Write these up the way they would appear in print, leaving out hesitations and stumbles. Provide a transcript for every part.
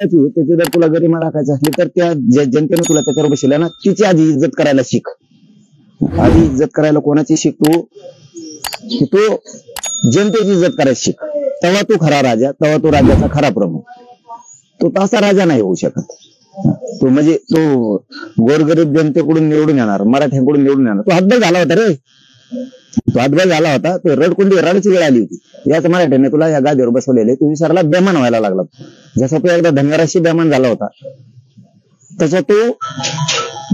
त्याची जर तुला गरिमा राखायची असली तर त्या जनतेने तुला त्याच्यावर बसवल्या ना, तिची आधी इज्जत करायला शिक. आधी इज्जत करायला कोणाची शिक तू? की तू जनतेची इज्जत करायला शिक. तेव्हा तू खरा राजा, तेव्हा तू राज्याचा खरा प्रमुख. तो तसा राजा नाही होऊ शकत. तो म्हणजे तो गोरगरीब जनतेकडून निवडून येणार, मराठ्यांकडून निवडून येणार. तो हातबल झाला होता रे, तो हातबल झाला होता. तो रडकुंडी रडायची वेळ आली होती. याच मराठ्याने तुला या गादीवर बसवलेले. तू विसरला, बेमान व्हायला लागला. जसा तो एकदा धनगराशी बेमान झाला होता, तसा तो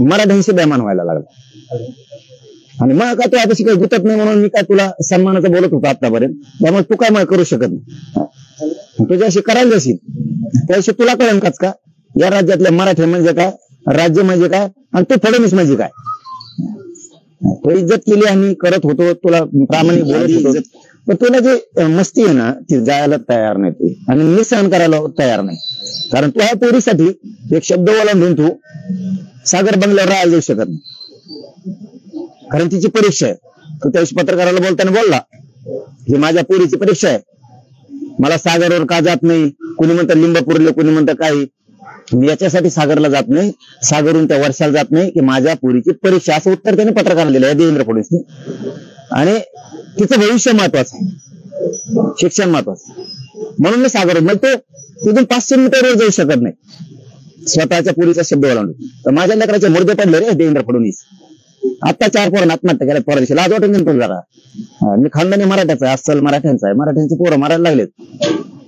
मराठ्यांशी बेमान व्हायला लागला. आणि मग काय तू आता काही गुतत नाही म्हणून मी काय तुला सन्मानाचं बोलत होतो आतापर्यंत. त्यामुळे तू काय मग करू शकत नाही. तुझ्याशी करायला जाशील त्याशी तुला कळेल काच का या राज्यातले मराठी म्हणजे काय, राज्य म्हणजे काय, आणि तू फडणवीस म्हणजे काय. तो इज्जत केली आम्ही करत होतो, तुला प्रामाणिक बोलत होतो. पण तुला जे मस्ती आहे ना ती जायला तयार नाही तू, आणि मी सहन करायला तयार नाही. कारण तू ह्या पोरीसाठी एक शब्द ओलांडून तू सागर बंगल्यावर राहायला जाऊ शकत नाही. कारण तिची परीक्षा आहे. तू त्यावेळेस पत्रकाराला बोलताना बोलला, ही माझ्या पोरीची परीक्षा आहे, मला सागरवर का जात नाही. कुणी म्हणतं लिंबापूरले, कुणी म्हणतं काही. मी याच्यासाठी सागरला जात नाही, सागरून त्या वर्षाला जात नाही की माझ्या पोरीची परीक्षा. असं उत्तर त्याने पत्रकाराला दिलं देवेंद्र फडणवीसने. आणि तिचं भविष्य महत्वाचं आहे, शिक्षण महत्वाचं, म्हणून मी सागर. मग तो तिथून 500 मीटरवर जाऊ शकत नाही स्वतःच्या पोरीचा शब्द ओलांडून. तर माझ्या लेकराचे मुर्दे पडले रे देवेंद्र फडणवीस. आता 4 पोरांना आत्महत्या केल्या पोरांशी. लाज वाटून घेतो जरा. मी खानदानी मराठ्याचा आहे, अस्सल मराठ्यांचा आहे. मराठ्यांची पोरं मारायला लागलेत.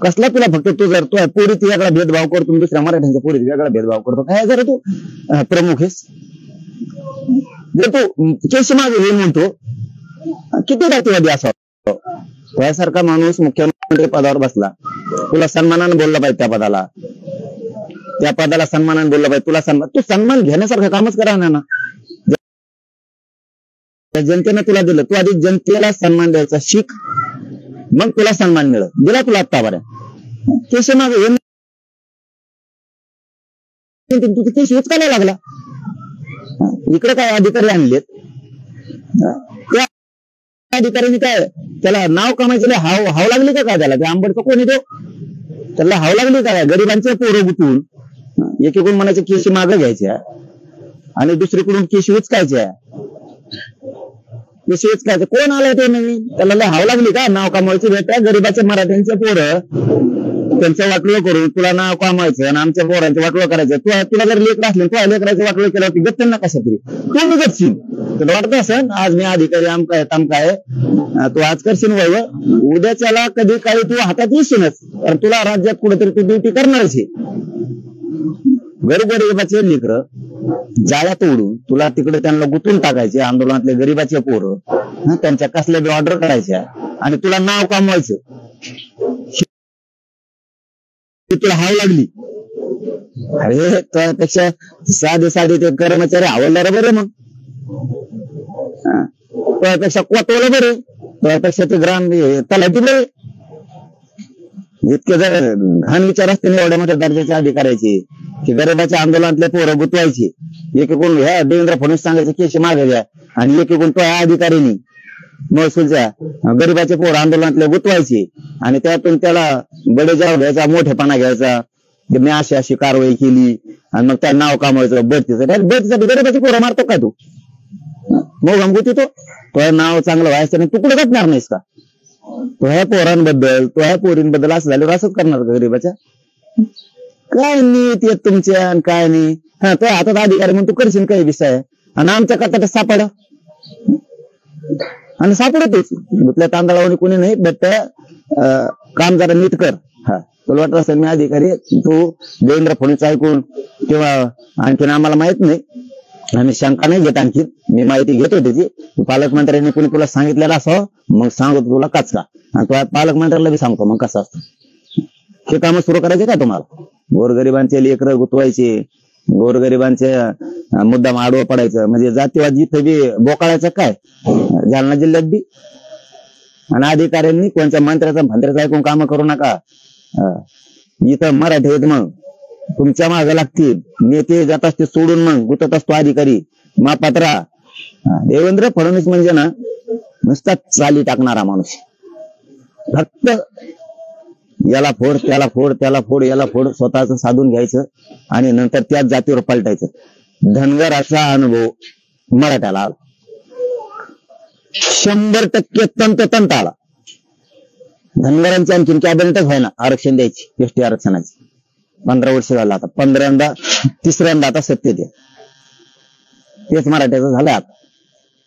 कसला तुला फक्त तू जर तू पोरीत वेगळा भेदभाव करतो, दुसऱ्या मराठ्यांच्या पोरीत वेगळा भेदभाव करतो, काय जरा तू प्रमुख आहेस. जर तू केस मागे येऊन म्हणतो, किती जातीवादी असावा. त्यासारखा माणूस मुख्यमंत्री पदावर बसला, तुला सन्मानाने बोलला पाहिजे त्या पदाला, त्या पदाला सन्मानाने बोलला पाहिजे. तुला सन्मान, तू सन्मान घेण्यासारखं कामच करा ना. जनतेनं तुला दिलं, तू आधी जनतेला सन्मान द्यायचा शिक, मग तुला सन्मान मिळत. दिला तुला आत्तापर्यंत केस मागे तू केस उचकायला लागला. इकडे काय अधिकारी आणलेत, त्या अधिकाऱ्यांनी काय त्याला नाव कमायचं हाव लागली का काय त्याला? त्या आंबडचं कोणी तो त्याला हाव लागली का? गरिबांचे पोरं गुतून एकीकडून म्हणायचे केस मागे घ्यायच्या आणि दुसरीकडून केस उचकायच्या. केस काय कोण आलं ते नवीन? त्याला हाव लागली का नाव कमावायची? भेटा गरीबाचे मराठ्यांचे पोरं त्यांचं वाटलं करून तुला नाव कमावायचं आणि आमच्या पोरांचं वाटलं करायचं. तुला जर लेकर असले, तुला लेकराचं वाटलं केलं होती गप्प ना कशा तरी तू निघतशील. तुला वाटत असं आज मी अधिकारी आमकाय तामकाय, तू आज करशील वय, उद्याच्याला कधी काही तू हातात येशीलच. कारण तुला राज्यात कुठेतरी तू ड्युटी करणारच आहे. गरीबाचे लेकर जाळ्या तोडून तुला तिकडे त्यांना गुंतून टाकायचे. आंदोलनातले गरीबाचे पोरं त्यांच्या कसल्या बी ऑर्डर करायच्या आणि तुला नाव कमवायचं. तुला हाव लागली. अरे त्यापेक्षा साधे ते कर्मचारी आवडणार बरं. मग त्यापेक्षा कोतवलं बरं, त्यापेक्षा ते ग्राम तलाठी बरे. इतके जर घाण विचार असते एवढ्या मोठ्या दर्जाचे अधिकाऱ्याचे की गरीबाच्या आंदोलनातले पोरं गुतवायचे. एकीकडून ह्या देवेंद्र फडणवीस सांगायचे केस मागे घ्या, आणि एकीकडून तो ह्या अधिकाऱ्यांनी महसूलच्या गरीबाचे पोरं आंदोलनातले गुतवायचे आणि त्यातून त्याला बडेजाव घ्यायचा, मोठेपणा घ्यायचा. मी अशी कारवाई केली आणि मग त्या नाव कामायचं बढतीसाठी गरीबाचे पोरं मारतो काय तू? मग गमगुती तो नाव चांगलं व्हायचं नाही. तू कुठे घटणार नाहीस का? तो ह्या पोरांबद्दल, तो ह्या पोरींबद्दल असं झाल्यावर असंच करणार का गरीबाच्या? काय नीत येत तुमच्या आणि काय नाही. हा तो हातात अधिकारी म्हणून तू करशील काही विषय आणि आमच्या कटात सापडा आणि सापडतोच. गुतल्या तांदळावर कोणी नाही, बट काम जरा नीट कर. हा तुला वाटत असेल मी अधिकारी, तू देवेंद्र फडणवीस ऐकून किंवा आणखीन आम्हाला माहित नाही, आम्ही शंका नाही घेत. आणखी मी माहिती घेतो त्याची. पालकमंत्र्यांनी कोणी तुला सांगितलेलं असावं, मग सांगतो तुला कचका. आणि तो पालकमंत्र्याला बी सांगतो मग कसं असतं. हे काम सुरू करायचे का तुम्हाला? गोरगरिबांचे लेकरं गुतवायचे, गोरगरिबांचे मुद्दाम आडवं पडायचं, म्हणजे जातीवाद जिथं बी बोकाळायचं काय जालना जिल्ह्यात बी. आणि अधिकाऱ्यांनी कोणत्या मंत्र्याचं ऐकून काम करू नका. इथं मराठी आहेत मग तुमच्या मागे लागतील. नेते जात असते सोडून मग गुतत असतो अधिकारी. मापात्रा देवेंद्र फडणवीस म्हणजे ना नुसता चाली टाकणारा माणूस. फक्त याला फोड त्याला फोड त्याला फोड याला फोड स्वतःच साधून घ्यायचं आणि नंतर त्याच जातीवर पलटायचं। धनगराचा अनुभव मराठ्याला आला, 100% तंतोतंत आला। धनगरांची आणखीन कॅबिनेटच व्हायना आरक्षण द्यायची, एसटी आरक्षणाची। 15 वर्ष झालं आता, 15दा 3ऱ्यांदा आता सत्तेत आहे। तेच मराठ्याचं झालं आता।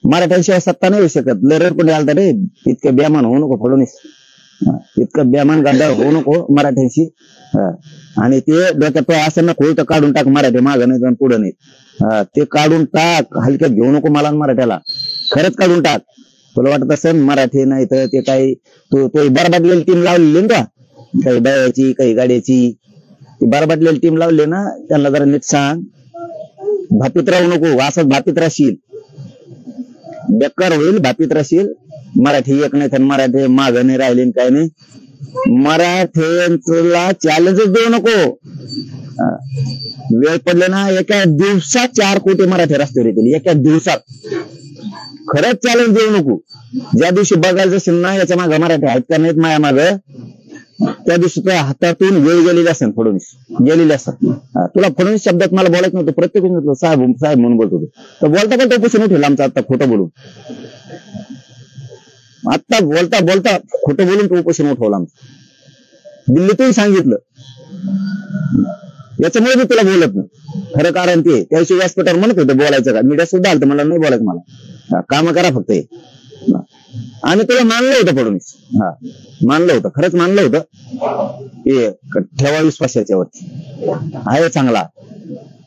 मराठ्यांशिवाय सत्ता नाही होऊ शकत। लरर कोणी आलता रे, इतकं बेमान होऊ नको फडणवीस, इतकं बेमान गद्दार होऊ नको मराठ्यांशी। आणि ते डोक्यात असं नको तर काढून टाक, मराठी मागं नाही पुढे नाही, ते काढून टाक, हलक्यात घेऊ नको मला मराठ्याला, खरंच काढून टाक। तुला वाटत असेल मराठी नाही तर ते काही तो बरबादलेली टीम लावलेली का, काही दयाची काही गाड्याची, ती बरबादलेली टीम लावली ना, त्यांना जरा नीट सांग, भापीत राहू नको, असंच भापीत राहशील, बेकार होईल, भापीत राहशील। मराठी एक नाही तर मराठी मागं नाही राहिले काय नाही, मराठ्यांना चॅलेंजच देऊ नको। वेळ पडले ना, एका दिवसात 4 कोटी मराठी रस्त्यावर येतील, एका दिवसात। खरंच चॅलेंज देऊ नको। ज्या दिवशी बघायचं असेल ना याच्या मागे मराठी आहेत का नाहीत माया माग, त्या दिवशी तुझ्या हातातून वेळ गेलेली असेल, फडणवीस गेलेली असेल। तुला फडणवीस शब्दात मला बोलायचं नव्हतं, प्रत्येक साहेब साहेब म्हणून बोलत होतो, तर बोलता बोलता उपोषण उठेल आमचं आता खोटं बोलून, आता बोलता बोलता खोटं बोलून तो उपोषण उठवलं आमचं, दिल्लीतून सांगितलं। याच्यामुळे मी तुला बोलत नाही, खरं कारण ते त्या दिवशी व्यासपीठावर म्हणत होते बोलायचं का, मीडिया सुद्धा आलं मला नाही बोलायचं, मला काम करा फक्त हे। आणि तुला मानलं होतं फडणवीस, मानलं होतं, खरंच मानलं होतं, हे ठेवा विश्वास याच्यावरती, आहे चांगला,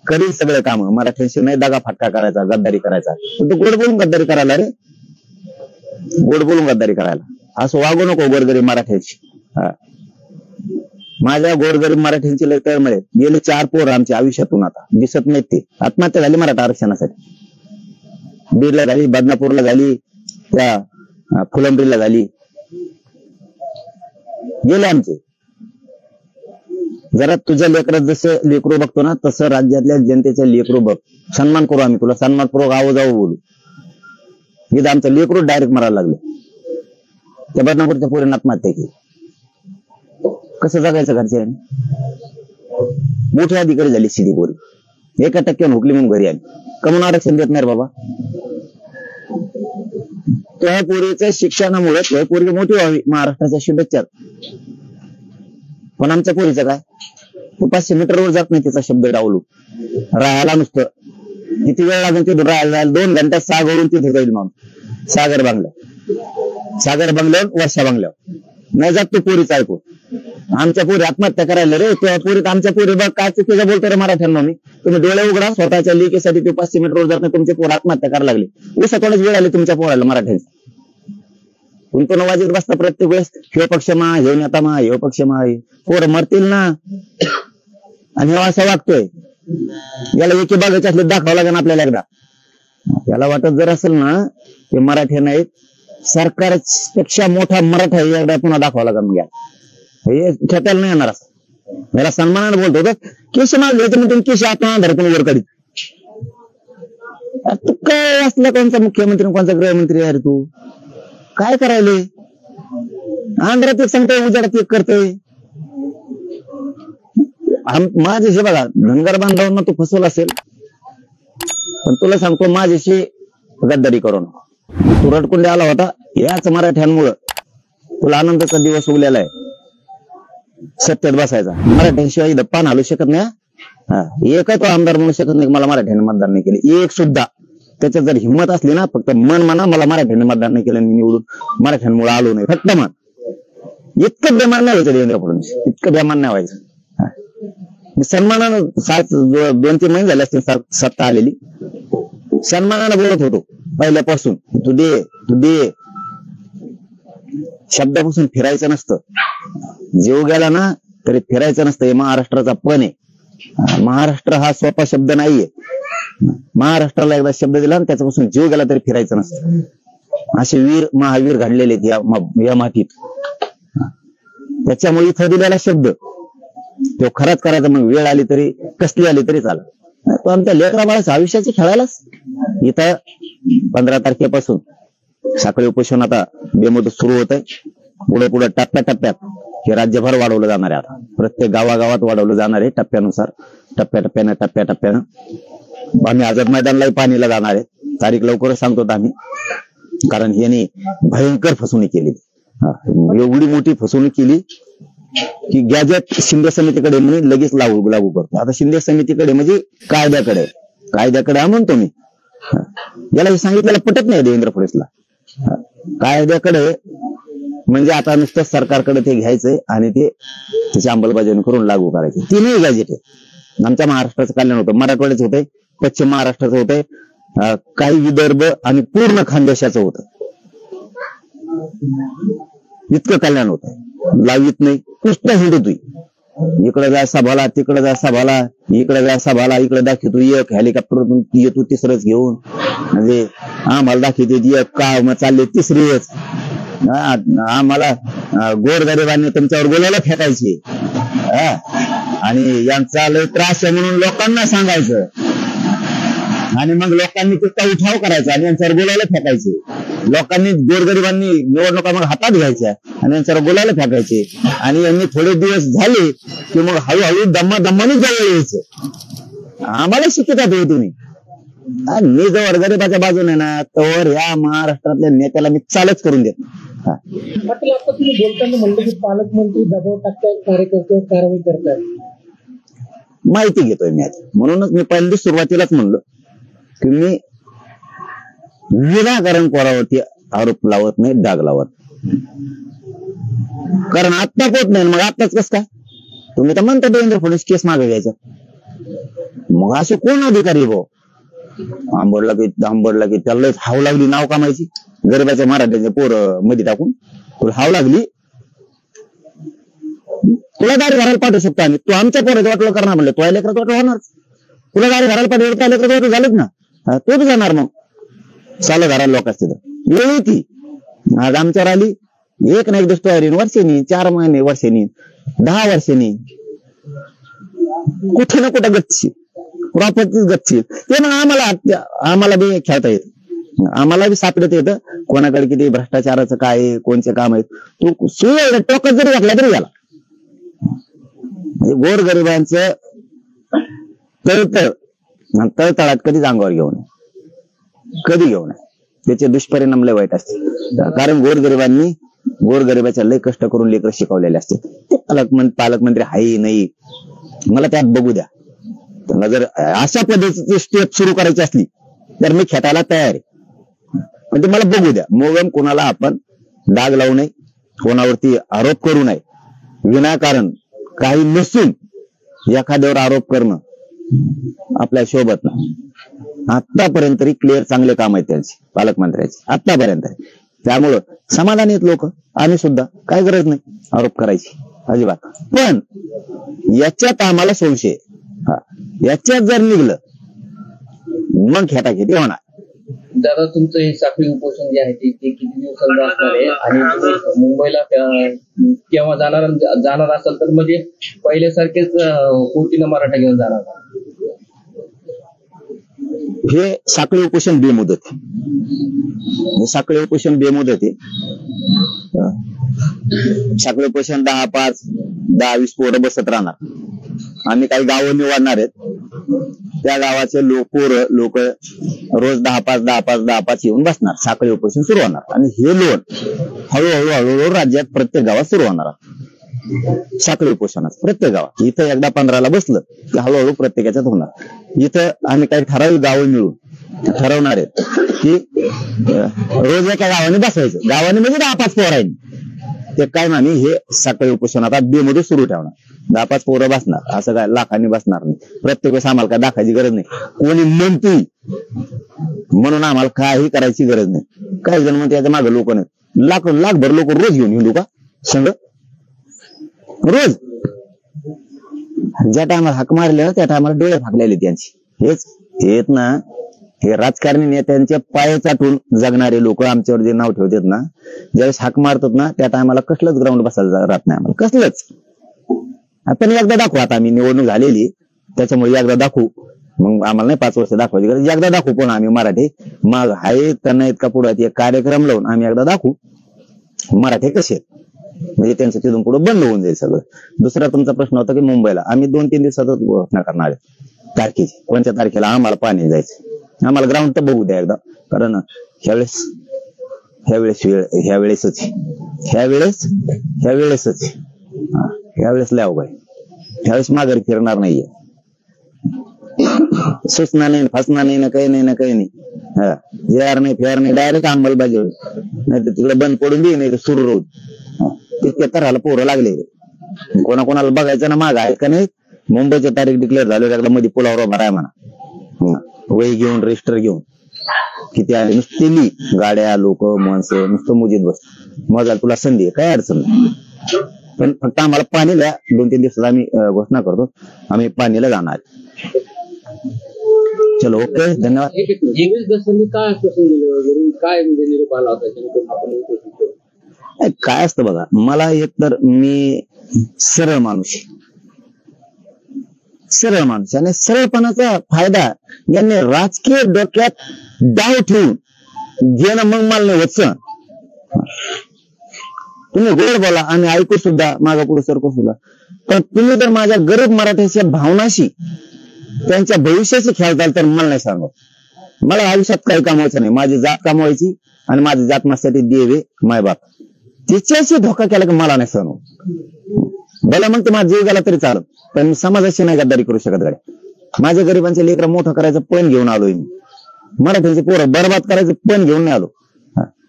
करील सगळे काम, मराठ्यांशी नाही दगा फटका करायचा, गद्दारी करायचा। तू गोड बोलून गद्दारी करायला रे, गोड बोलून गद्दारी करायला, असं वागू नको गोरगरीब मराठ्यांची। माझ्या गोरगरीब मराठ्यांची लय तळमळ आहे, गेले 4 पोर आमच्या आयुष्यातून आता दिसत नाहीत, ते आत्महत्या झाली मराठा आरक्षणासाठी, बीडला झाली, बदनापूरला झाली, त्या फुलंब्रीला झाली, गेले आमचे। जरा तुझ्या लेकरात जसं लेकरू बघतो ना, तसं राज्यातल्या जनतेच्या लेकरू बघ, सन्मान करू आम्ही तुला, सन्मानपूर्वक आहो जाऊ बोलू। इथं आमचं लेकरू डायरेक्ट मरायला लागलं, त्या बदनापूरच्या पोरीनं आत्महत्या केली, कसं जगायचं घरचे? मोठे अधिकारी झाली शिदी पोरी, 1% हुकली म्हणून घरी आली, कमून आरक्षण देत नाही रे बाबा। त्या पोरीच्या शिक्षणामुळे त्या पोरगी मोठी व्हावी, महाराष्ट्राच्या शुभेच्छा। पण आमच्या पोरीचं काय, तू 500 मीटरवर जात नाही तिचा शब्द डावलू, राहायला नुसतं किती वेळ लागेल तिथून राहायला, 2 घंट्यात सागरून तिथे जाईल म्हणून, सागर बंगल्यावर वर्षा बंगल्यावर नाही जात तू पोरीचं ऐकून। आमच्या पोरी आत्महत्या करायला रे, त्या पोरीत आमच्या पोरी बघ काय चुकीचं बोलतो रे मराठ्यांना मी, तुम्ही डोळे उघडा, स्वतःच्या लेकीसाठी ते 500 मीटरवर जात नाही, तुमचे पोर आत्महत्या करायला लागले, उसा थोडीच वेळ आली तुमच्या पोराला मराठ्यांची। तुमचं वाजत बसता प्रत्येक वेळेस, हे पक्ष मा, हे नेता मा, हे पक्ष मा, पोर मरतील ना, आणि हे असं वागतोय, याला एकी बागाचे असले दाखवावं लागेल आपल्याला एकदा। याला वाटत जर असेल ना ते मराठी नाहीत, सरकारपेक्षा मोठा मराठा एकदा पुन्हा दाखवावं लागेल, मग हे खेटायला नाही येणार असं। याला सन्मानाने बोलतो होतं, केश मागले तर म्हणून केश आत्मा धरतो वर काढीत, तू काय असला कोणचा मुख्यमंत्री कोणचा गृहमंत्री आहे रे, तू काय करायले? आंध्रात एक सांगतोय, उजाडात एक करतोय, माझ्याशी बघा धनगर बांधवांना तू फसवला असेल, पण तुला सांगतो माझ्याशी गद्दारी करू नको। तू रडकुंडे आला होता याच मराठ्यांमुळं, तुला आनंदाचा दिवस उगलेला आहे, सत्तेत बसायचा। मराठ्यांशिवाय पान हलू शकत नाही, एकही तो आमदार म्हणू शकत नाही मला मराठ्याने मतदान नाही केले, एक सुद्धा। त्याच्यात जर हिंमत असली ना, फक्त मन म्हणा मला मराठ्याने मतदान नाही केलं, मी निवडून मराठ्यांमुळे आलो नाही, फक्त मन। इतकं बेमान नाही व्हायचं देवेंद्र फडणवीस, इतकं बेमान नाही व्हायचं। सन्मानानं 2-3 महिने झाले असतील सत्ता आलेली, सन्मानानं बोलत होतो पहिल्यापासून, तू दे शब्दापासून फिरायचं नसतं, जीव गेला ना तरी फिरायचं नसतं, हे महाराष्ट्राचा पण आहे। महाराष्ट्र हा सोपा शब्द नाहीये, महाराष्ट्राला एकदा शब्द दिला ना त्याच्यापासून जीव गेला तरी फिरायचं नसतं। असे वीर महावीर घडलेले या मातीत, त्याच्यामुळे इथं दिलेला शब्द तो खराच करायचा, मग वेळ आली तरी कसली आली तरी चालत। तो आमच्या लेकरा बाळाच्या आयुष्याची खेळायलाच इथं 15 तारखेपासून साखळी उपोषण आता बेमोट सुरू होत आहे, पुढे टप्प्याटप्प्यात हे राज्यभर वाढवलं जाणार आहे. आता प्रत्येक गावागावात वाढवलं जाणार आहे टप्प्यानुसार, टप्प्याटप्प्यानं. आम्ही आझाद मैदानलाही पाणीला जाणार आहे. तारीख लवकरच सांगतो आम्ही, कारण ह्याने भयंकर फसवणूक केली. एवढी मोठी फसवणूक केली की गॅजेट शिंदे समितीकडे म्हणजे लगेच लागू करतो. आता शिंदे समितीकडे म्हणजे कायद्याकडे म्हणतो मी. याला हे सांगितलेलं पटत नाही देवेंद्र फडणवीसला. कायद्याकडे म्हणजे आता नुसतं सरकारकडे ते घ्यायचंय आणि ते त्याची अंमलबजावणी करून लागू करायचे. तीनही गॅजेट आहे. आमच्या महाराष्ट्राचं कल्याण होतं, मराठवाड्याचं होतंय, पश्चिम महाराष्ट्राचं होतंय, काही विदर्भ आणि पूर्ण खानदेशाचं होतं. इतकं कल्याण होत. लावित नाही, नुसतं हिंडतोय. इकडे जा सभाला, तिकडे जा सभाला, इकडे जा सभाला, इकडे दाखवतो एक हेलिकॉप्टर येतो तिसरंच घेऊन, म्हणजे आम्हाला दाखवते एक का मग चालले तिसरीच. आम्हाला गोरगरिबांनी तुमच्यावर बोलायला फेकायचे आणि यांचा लय त्रास आहे म्हणून लोकांना सांगायचं आणि मग लोकांनी तिथला उठाव करायचा आणि यांच्यावर बोलायला फेकायचे. लोकांनी गोरगरिबांनी निवडणुका मग हातात घ्यायच्या आणि यांच्यावर बोलायला फेकायचे आणि यांनी थोडे दिवस झाले की मग हळूहळू दम्माने जवळ यायचं. आम्हाला शिकतात हो तुम्ही. मी जवळ गरिबाच्या बाजूने ना तर या महाराष्ट्रातल्या नेत्याला मी चालच करून देत. पाटील, आता तुम्ही बोलताना म्हणलं की पालकमंत्री दबाव टाकतायत, कार्यकर्त्यावर कारवाई करतायत. माहिती घेतोय मी आता, म्हणूनच मी पहिल्यांदा सुरुवातीलाच म्हणलं की मी विनाकारण कोणावरती आरोप लावत नाही, डाग लावत. कारण आत्ता पोट नाही, मग आत्ताच कस काय तुम्ही तर म्हणता देवेंद्र फडणवीस केस मागे घ्यायचं. मग असे कोण अधिकारी भाऊ आंबडला की त्याला हाव लागली नाव कामायची, गरीबाच्या मराठ्याचे पोर मध्ये टाकून तुला हाव लागली, तुला दारी घराला पाठवू शकतो आम्ही. तू आमच्या पोराचं वाटलं करणार म्हणलं, तुला लेकराचं वाटलं होणार, तुला दारी घराला पाठवलं त्या लेकराचं वाटलं झालंच ना, तो बी जाणार. मग चालू घराला लोक असते वेळ येते. आज आमच्यावर आली एक ना एक दिवस तयारी, वर्षांनी, 4 महिने, वर्षांनी, 10 वर्षांनी, कुठे ना कुठे गच्ची प्रॉपर्टीच गच्ची. ते ना आम्हाला बी खेळता येत, आम्हाला बी सापडत येतं कोणाकडे किती भ्रष्टाचाराचं काय, कोणचे काम आहेत. तू सुय टोकत जरी घातला तरी झाला. गोरगरिबांचं तळतळात कधीच अंगावर घेऊ नये, कधी घेऊ नये. त्याचे दुष्परिणाम लय वाईट असते. कारण गोरगरिबाच्या लय कष्ट करून लेकर शिकवलेले असते. ते पालकमंत्री हाय नाही, मला त्यात बघू द्या. त्यांना जर अशा पद्धतीची स्टेप सुरू करायची असली तर मी खेटायला तयार आहे, पण ते मला बघू द्या. मोगम कोणाला आपण डाग लावू नये, कोणावरती आरोप करू नये. विनाकारण काही नसून एखाद्यावर आरोप करणं आपल्या शोभत नाही. आतापर्यंत तरी क्लिअर चांगले काम आहेत त्यांचे, पालकमंत्र्याचे आतापर्यंत. त्यामुळं समाधानी आहेत लोक, आम्ही सुद्धा. काय गरज नाही आरोप करायची अजिबात. पण याच्यात आम्हाला संशय, याच्यात जर निघलं मग खेटाखेटी होणार. दादा, तुमचं हे साखळी उपोषण जे आहे ते किती दिवसांचं असणार आहे आणि मुंबईला केव्हा जाणार असाल तर म्हणजे पहिल्यासारखेच कोटीनं मराठा घेऊन जाणार? हे साखळी उपोषण बेमुदत आहे. साखळी उपोषण बेमुदत आहे. साखळी उपोषण 10-5, 10-20 पोरं बसत राहणार. आम्ही काही गावं निवडणार आहेत, त्या गावाचे लोक रोज 10-5 येऊन बसणार. साखळी उपोषण सुरू होणार आणि हे लोन हळूहळू राज्यात प्रत्येक गावात सुरू होणार. साखळी उपोषणात प्रत्येक गावात. इथं एकदा 15ला बसलं की हळूहळू प्रत्येकाच्यात होणार. इथं आम्ही काही ठराविक गावं मिळून ठरवणार आहेत की रोज एका गावाने बसवायचं. गावाने म्हणजे 10-5 पोरांनी. ते काय आम्ही हे साखळी उपोषण आता बेमध्ये सुरू ठेवणार. 10-5 पोरं बसणार, असं काय लाखांनी बसणार नाही. प्रत्येक वेळेस आम्हाला काय दाखायची गरज नाही. कोणी म्हणतोय म्हणून आम्हाला काही करायची गरज नाही. काही जण म्हणते याच्या मागे लोक नाही, लाखभर लोक रोज घेऊन हिंदू का संघ रोज. ज्या टायमाला हाक मारले त्या टायमाला डोळे फाकलेले त्यांची. हेच येत ना, हे राजकारणी नेत्यांच्या पाय चाटून जगणारे लोक आमच्यावर जे नाव ठेवतात ना, ज्यावेळेस हाक मारतात ना त्या टायमाला कसलंच ग्राउंड बसायला राहत नाही आम्हाला, कसलंच. आपण एकदा दाखवू, आता आम्ही निवडणूक झालेली त्याच्यामुळे एकदा दाखवू. मग आम्हाला नाही 5 वर्ष दाखवायची गरज, एकदा दाखवू. पण आम्ही मराठी मग आहे त्यांना इतका पुढे कार्यक्रम लावून आम्ही एकदा दाखवू मराठी कसे आहेत. म्हणजे त्यांचं तिथून पुढे बंद होऊन जाईल सगळं. दुसरा तुमचा प्रश्न होता की मुंबईला आम्ही 2-3 दिवसातच घोषणा करणार आहे तारखेची. कोणत्या तारखेला आम्हाला पाणी जायचं, आम्हाला ग्राउंड तर बघू द्या एकदा. कारण ह्यावेळेस लय अवघड आहे. ह्यावेळेस माघारी फिरणार नाहीये. सुचना नाही, फसना नाही ना, काही नाही. जेआर नाही, फेअर नाही, डायरेक्ट अंमलबजावणी. नाही तर तिकडे बंद पडून दे, नाही तर सुरू राहू. तितक्या तऱ्हाला पोरं लागले. कोणाकोणाला बघायचं ना माग आहे का नाही. मुंबईची तारीख डिक्लेअर झाली, एकदा मध्ये पुलावर उभा आहे म्हणा, वही घेऊन रजिस्टर घेऊन. किती आहे नुसती ली गाड्या, लोक, माणसं नुसतं मुजीत बस. मग तुला संधी आहे, काय अडचण नाही. पण फक्त आम्हाला पाणीला 2-3 दिवसात आम्ही घोषणा करतो, आम्ही पाणीला जाणार. चलो, ओके, धन्यवाद. एकवीस दशकांनी काय आश्वासन दिलं, काय म्हणजे निरोप आला होता जेणेकरून आपण उपोषण करू? काय असतं बघा, मला एक तर मी सरळ माणूस आणि सरळपणाचा फायदा यांनी राजकीय डोक्यात डाव ठेवून घेणं, मग मला नाही होत. तुम्ही गोड बोला, आम्ही ऐकू सुद्धा, मागा पुढे सरकू सुद्धा, पण तुम्ही जर माझ्या गरीब मराठ्याच्या भावनाशी, त्यांच्या भविष्याशी खेळताल तर मला नाही सांगू. मला आयुष्यात काही कमवायचं नाही. माझी जात कमवायची आणि माझी जात माझ्यासाठी देवे मायबाप, तिच्याशी धोका केला की मला नाही सांगू. भला मग ते माझा जीव गेला तरी चालत, पण मी समाजाशी नाही गद्दारी करू शकत. गाड्या माझ्या गरिबांचे लेकरं मोठं करायचं पण घेऊन आलोय मी. मराठ्यांचे पोरं बरबाद करायचं पण घेऊन नाही आलो.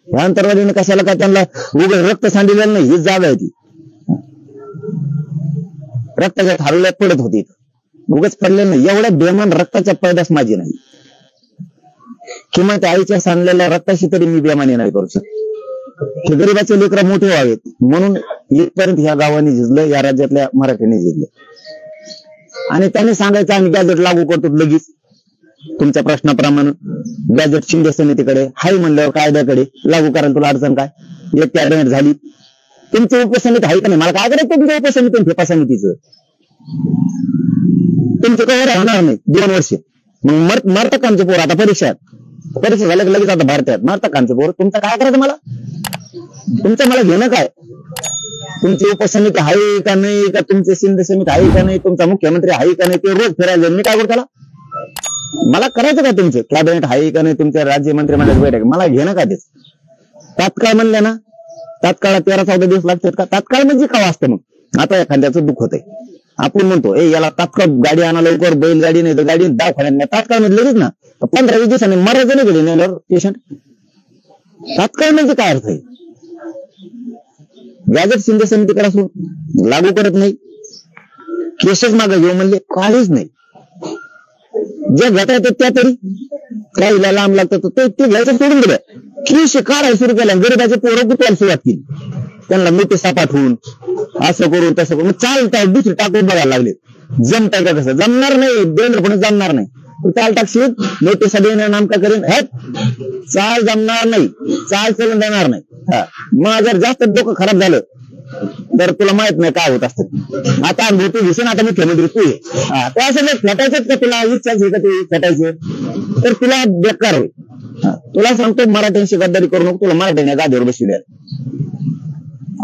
ह्या अंतर्वादीने कशाला काय त्यांना उगाच रक्त सांडलेलं नाही, हीच जागा आहे ती. रक्ताच्या थारोळ्यात पडत होती, उगाच पडलेलं नाही. एवढ्या बेमान रक्ताच्या पैदास माझी नाही. किंवा त्या आईच्या सांडलेल्या रक्ताशी तरी मी बेमानी नाही करू शकत. हे गरीबाचे लेकरं मोठे व्हावेत म्हणून इथपर्यंत ह्या गावाने झिजलं, या राज्यातल्या मराठ्यांनी झिजले. आणि त्यांनी सांगायचं आम्ही गॅजेट लागू करतो लगेच. तुमच्या प्रश्नाप्रमाणे गॅजेट शिंदे समितीकडे हाय म्हणल्यावर कायद्याकडे लागू करायला तुला अडचण काय? एक कॅबिनेट झाली, तुमची उपसमिती आहे का नाही? मला काय करायचं तुमच्या उपसमिती फेपा समितीचं? तुमचं कवर होणार नाही 2 वर्ष. मग मरता कामचे पोर आता परीक्षा झाल्या लगेच आता भारतात मरता कामचे पोर. तुमचं काय करायचं मला? तुमचं मला घेणं काय? तुमची उपसमिती आहे का नाही, का तुमची शिंदे समिती आहे का नाही, तुमचा मुख्यमंत्री आहे का नाही, ते रोज फिरायला मी काय करू त्याला? मला करायचं का? तुमचं कॅबिनेट आहे का नाही, तुमच्या राज्य मंत्रिमंडळाची बैठक मला घेणं का? तेच तात्काळ म्हणले ना, तात्काळ 13-14 दिवस लागतात का? तात्काळ म्हणजे का असतं? मग आता एखाद्याचं दुःख होतंय, आपण म्हणतो याला तात्काळ गाडी आणा लवकर, बैलगाडी नाही तर गाडी दवाखान्यात नाही. तात्काळ म्हणजे लगेच ना 15-20 दिवसांनी मरायचं नाही गेले नाही पेशंट. तात्काळ म्हणजे काय अर्थ आहे? गॅजेट शिंदे समितीकडे असून लागू करत नाही, केसेस मागे घेऊ म्हणले, काहीच नाही. जे घेता येतात त्या तरी काहीला लांब लागतात ते घ्यायचं सोडून दिलं. कृषी काढायला सुरू केल्या, गरीबाचे पोरं गुतवायला सुरुवात केली. त्यांना नोटीस पाठवून असं करून तसं करून चालताय, दुसरी टाकून बघायला लागले. जमताय का? कसं जमणार नाही, देवेंद्र फडणवीस जमणार नाही. चाल टाकशील, नोटीस देणं नामका करेन, चाल जमणार नाही, चाल चलून देणार नाही. मग जर जास्त डोकं खराब झालं तर तुला माहित नाही काय होत असतं. आता अनुभूती दिसेन, आता मुख्यमंत्री तू आहे, तो असं जर फेटायचंच का तुला इच्छाच आहे का ते फेटायचं, तर तुला बेकार होईल. तुला सांगतो मराठ्यांशी गद्दारी करू नको, तुला मराठ्याने गादीवर बसवल्या.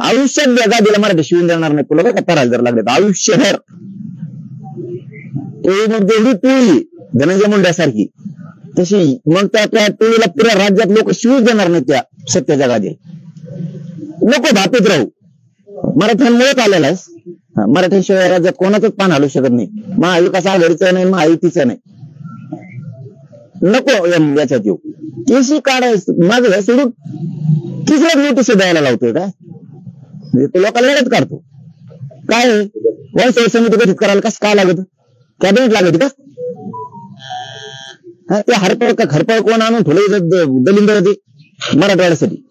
आयुष्यात गादीला मराठी शिवून देणार नाही तुला, का तरायला जर लागले तर आयुष्यभर. जेवढी टोळी धनंजय मुंड्यासारखी तशी, मग त्या टोळीला पुऱ्या राज्यात लोक शिवूच देणार नाही त्या सत्याच्या गादीला. नको धापेत राहू. मराठ्यांमुळेच आलेला आहेस. मराठ्यांशिवाय राज्यात कोणाचंच पान हलू शकत नाही. महाविकास आघाडीचं नाही, महायुतीचं नाही. नको याच्यात येऊ. केसी काढायचं माझं सोडून तिसऱ्याच नोटीस द्यायला लावतोय काय? म्हणजे तो लोकांना लढत काढतो काय? वंशवळ समिती गठीत करायला कसं काय लागत? कॅबिनेट लागत का? ते हरपळ का खरपळ कोण आणून ठेवलं दलिंदर ते मराठवाड्यासाठी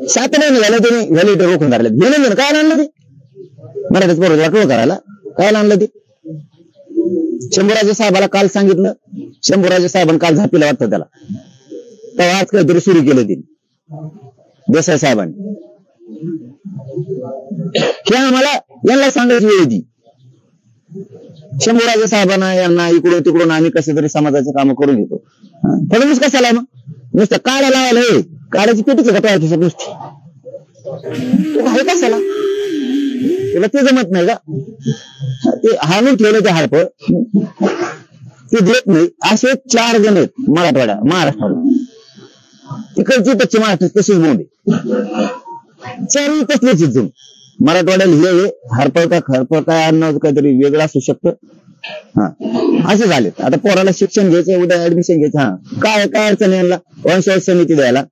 7 महिने झाले त्यांनी व्हॅलिडेटर रोखून धरले. घेणं काय आणलं ते मराठीच बरोबर वाटलं करायला? काय आणलं ते? शंभूराजे साहेबाला काल सांगितलं, शंभूराजे साहेबांनी काल झापीला वाटतं त्याला, तेव्हा आज काहीतरी सुरू केलं त्यांनी देसाई साहेबांनी. हे आम्हाला यांना सांगायची वेळ होती. शंभूराजे साहेबांना यांना इकडून तिकडून आम्ही कसे तरी समाजाचे काम करून घेतो. फडणवीस कशाला मग नुसतं काढा लावायला? हे काढायची पेटीच का नुसती आहे कशाला? तुला ते जमत नाही का? ते हाणून ठेवलं ते हाडपं ते देत नाही. असे 4 जण आहेत महाराष्ट्राला. तिकडची पश्चिम महाराष्ट्र तशीच बोंड आहे. 4 तसलेच जण. मराठवाड्याला हे हरपळ का खरपळ काय अन्न काहीतरी वेगळं असू शकतं. हा असे झाले. आता पोराला शिक्षण घ्यायचं, उद्या ऍडमिशन घ्यायचं. हा काय अडचण यायला वंशवाद समिती द्यायला,